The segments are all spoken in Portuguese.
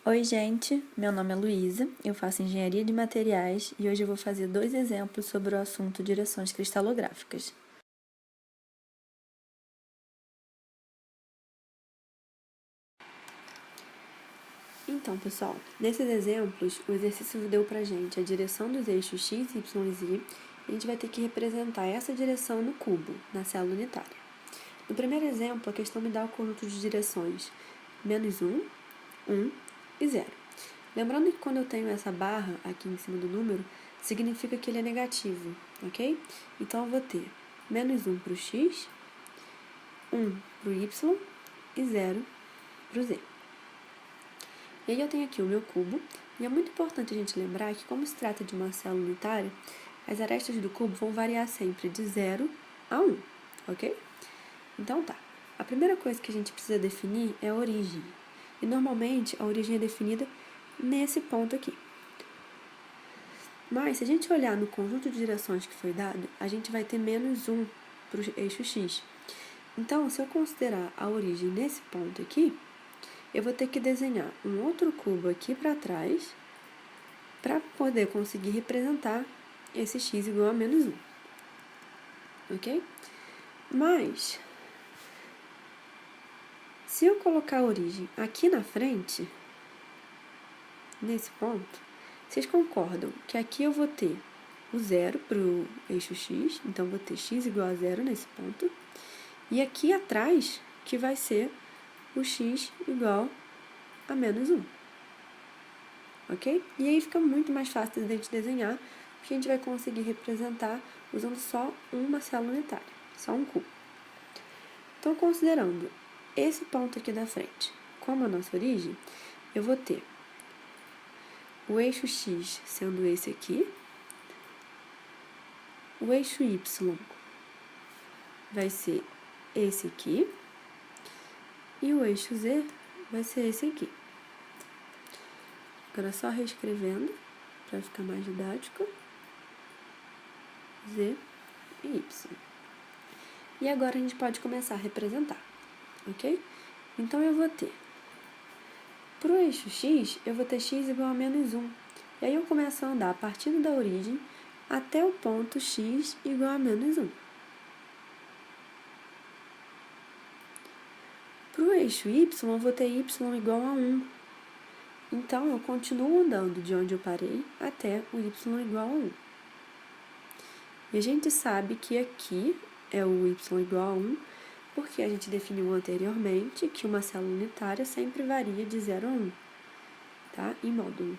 Oi, gente! Meu nome é Luísa, eu faço Engenharia de Materiais e hoje eu vou fazer 2 exemplos sobre o assunto direções cristalográficas. Então, pessoal, nesses exemplos, o exercício deu pra gente a direção dos eixos x, y e z e a gente vai ter que representar essa direção no cubo, na célula unitária. No primeiro exemplo, a questão me dá o conjunto de direções -1, 1 e 0. Lembrando que quando eu tenho essa barra aqui em cima do número, significa que ele é negativo, ok? Então, eu vou ter -1 para o x, 1 para o y e 0 para o z. E aí eu tenho aqui o meu cubo, e é muito importante a gente lembrar que, como se trata de uma célula unitária, as arestas do cubo vão variar sempre de 0 a 1, ok? Então tá, a primeira coisa que a gente precisa definir é a origem. E normalmente a origem é definida nesse ponto aqui. Mas, se a gente olhar no conjunto de direções que foi dado, a gente vai ter -1 para o eixo x. Então, se eu considerar a origem nesse ponto aqui, eu vou ter que desenhar um outro cubo aqui para trás para poder conseguir representar esse x igual a -1. Ok? Mas, se eu colocar a origem aqui na frente, nesse ponto, vocês concordam que aqui eu vou ter o 0 para o eixo x, então vou ter x igual a 0 nesse ponto, e aqui atrás que vai ser o x igual a -1, ok? E aí fica muito mais fácil de a gente desenhar, porque a gente vai conseguir representar usando só uma célula unitária, só um cubo. Então, considerando esse ponto aqui da frente como a nossa origem, eu vou ter o eixo x sendo esse aqui, o eixo y vai ser esse aqui, e o eixo z vai ser esse aqui. Agora só reescrevendo, para ficar mais didático, z e y. E agora a gente pode começar a representar, ok? Então, eu vou ter, para o eixo x, eu vou ter x igual a -1. E aí eu começo a andar a partir da origem até o ponto x igual a -1. Para o eixo y, eu vou ter y igual a 1. Então, eu continuo andando de onde eu parei até o y igual a 1. E a gente sabe que aqui é o y igual a 1, porque a gente definiu anteriormente que uma célula unitária sempre varia de 0 a 1, tá? Em módulo.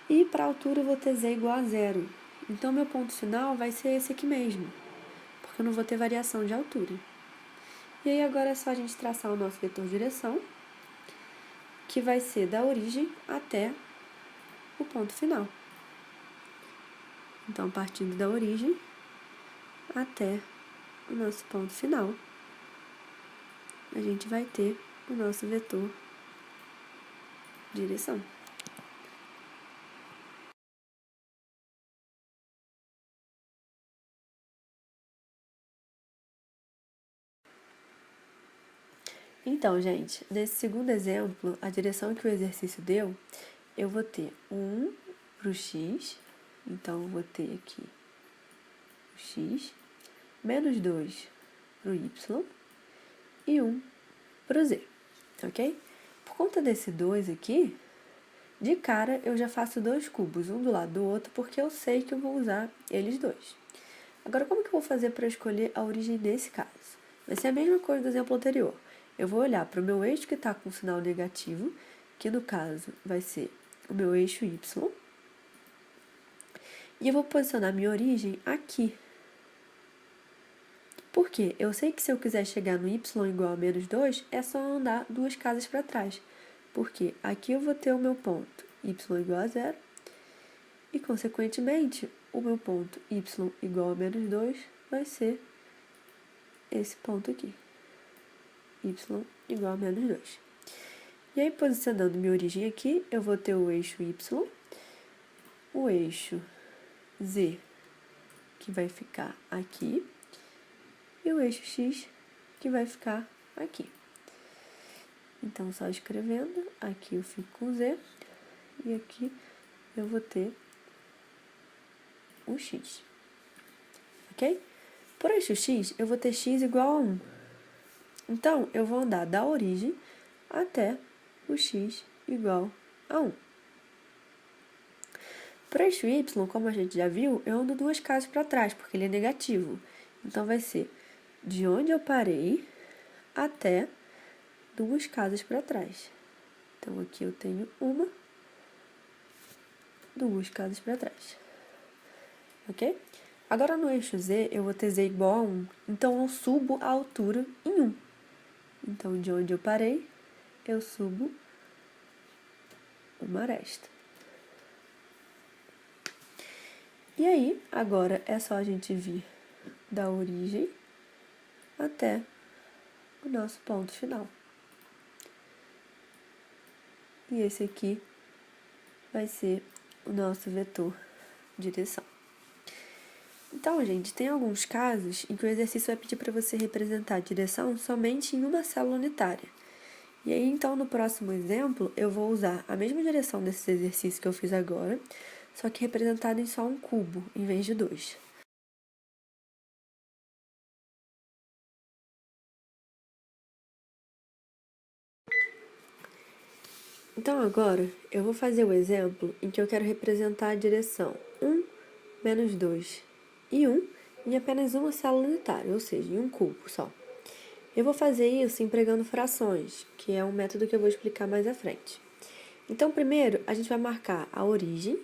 E para a altura eu vou ter z igual a 0. Então, meu ponto final vai ser esse aqui mesmo, porque eu não vou ter variação de altura. E aí agora é só a gente traçar o nosso vetor de direção, que vai ser da origem até o ponto final. Então, partindo da origem até o nosso ponto final, a gente vai ter o nosso vetor de direção. Então, gente, nesse segundo exemplo, a direção que o exercício deu, eu vou ter 1 para o x, então eu vou ter aqui o x, -2 para o y e 1 para o z, ok? Por conta desse 2 aqui, de cara eu já faço 2 cubos, um do lado do outro, porque eu sei que eu vou usar eles dois. Agora, como que eu vou fazer para escolher a origem nesse caso? Vai ser a mesma coisa do exemplo anterior. Eu vou olhar para o meu eixo que está com sinal negativo, que no caso vai ser o meu eixo y, e eu vou posicionar minha origem aqui. Por quê? Eu sei que se eu quiser chegar no y igual a -2, é só andar 2 casas para trás. Porque aqui eu vou ter o meu ponto y igual a 0, e, consequentemente, o meu ponto y igual a -2 vai ser esse ponto aqui, y igual a -2. E aí, posicionando minha origem aqui, eu vou ter o eixo y, o eixo z, que vai ficar aqui, e o eixo x, que vai ficar aqui. Então, só escrevendo, aqui eu fico com Z, e aqui eu vou ter o x, ok? Por eixo x, eu vou ter x igual a 1. Então, eu vou andar da origem até o x igual a 1. Por eixo y, como a gente já viu, eu ando 2 casas para trás, porque ele é negativo. Então, vai ser de onde eu parei até 2 casas para trás. Então, aqui eu tenho 2 casas para trás. Ok? Agora, no eixo z, eu vou ter z igual a 1. Então, eu subo a altura em 1. Então, de onde eu parei, eu subo uma aresta. E aí, agora é só a gente vir da origem até o nosso ponto final. E esse aqui vai ser o nosso vetor direção. Então, gente, tem alguns casos em que o exercício vai pedir para você representar a direção somente em uma célula unitária. E aí, então, no próximo exemplo, eu vou usar a mesma direção desse exercício que eu fiz agora, só que representado em só um cubo, em vez de 2. Então, agora, eu vou fazer o exemplo em que eu quero representar a direção 1, menos 2 e 1 em apenas uma célula unitária, ou seja, em um cubo só. Eu vou fazer isso empregando frações, que é um método que eu vou explicar mais à frente. Então, primeiro, a gente vai marcar a origem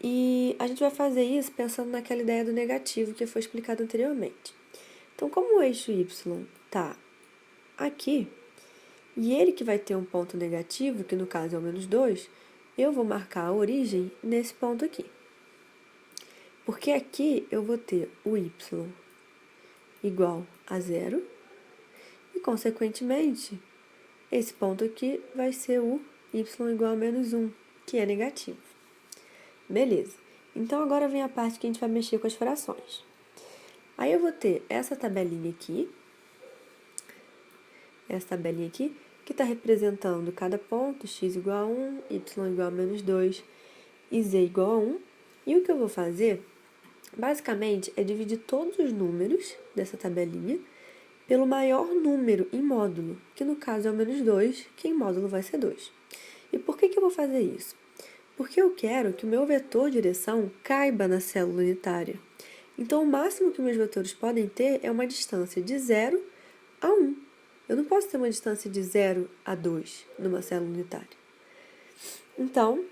e a gente vai fazer isso pensando naquela ideia do negativo que foi explicado anteriormente. Então, como o eixo y está aqui, e ele que vai ter um ponto negativo, que no caso é o menos 2, eu vou marcar a origem nesse ponto aqui. Porque aqui eu vou ter o y igual a 0 e, consequentemente, esse ponto aqui vai ser o y igual a menos 1, que é negativo. Beleza. Então, agora vem a parte que a gente vai mexer com as frações. Aí eu vou ter essa tabelinha aqui, que está representando cada ponto, x igual a 1, y igual a menos 2 e z igual a 1. E o que eu vou fazer, basicamente, é dividir todos os números dessa tabelinha pelo maior número em módulo, que no caso é o menos 2, que em módulo vai ser 2. E por que eu vou fazer isso? Porque eu quero que o meu vetor direção caiba na célula unitária. Então, o máximo que meus vetores podem ter é uma distância de 0 a 1. Eu não posso ter uma distância de 0 a 2 numa célula unitária. Então,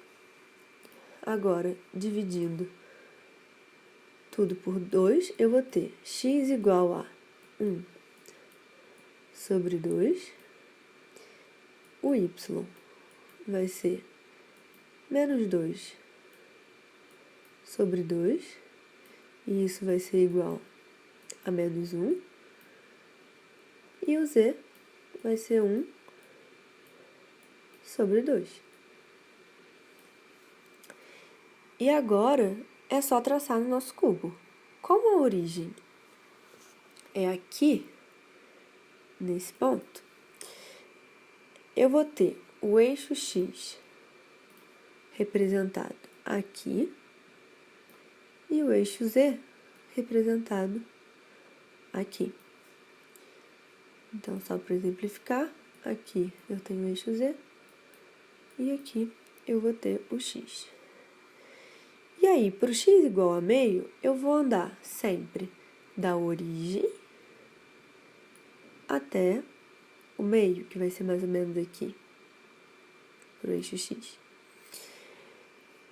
agora, dividindo tudo por 2, eu vou ter x igual a 1 sobre 2. O y vai ser menos 2 sobre 2. E isso vai ser igual a menos 1. E o z vai ser 1 sobre 2. E agora é só traçar no nosso cubo. Como a origem é aqui, nesse ponto, eu vou ter o eixo x representado aqui e o eixo z representado aqui. Então, só para exemplificar, aqui eu tenho o eixo z e aqui eu vou ter o x. E aí, para o x igual a meio, eu vou andar sempre da origem até o meio, que vai ser mais ou menos aqui, para o eixo x.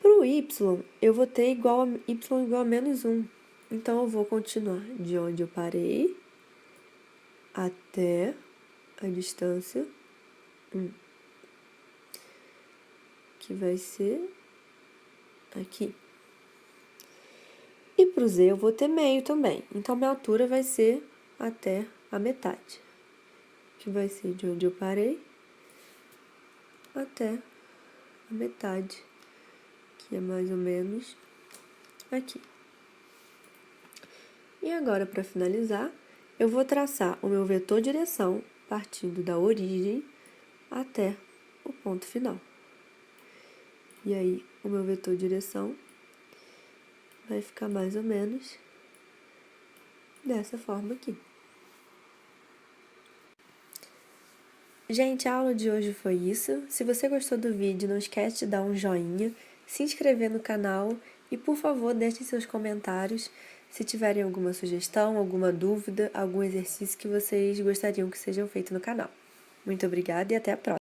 Para o y, eu vou ter y igual a menos 1. Então, eu vou continuar de onde eu parei até a distância 1, que vai ser aqui. E para o z eu vou ter meio também. Então, minha altura vai ser até a metade, que vai ser de onde eu parei até a metade, que é mais ou menos aqui. E agora, para finalizar, eu vou traçar o meu vetor direção partindo da origem até o ponto final. E aí, o meu vetor direção vai ficar mais ou menos dessa forma aqui. Gente, a aula de hoje foi isso. Se você gostou do vídeo, não esquece de dar um joinha, se inscrever no canal e, por favor, deixem seus comentários se tiverem alguma sugestão, alguma dúvida, algum exercício que vocês gostariam que sejam feito no canal. Muito obrigada e até a próxima!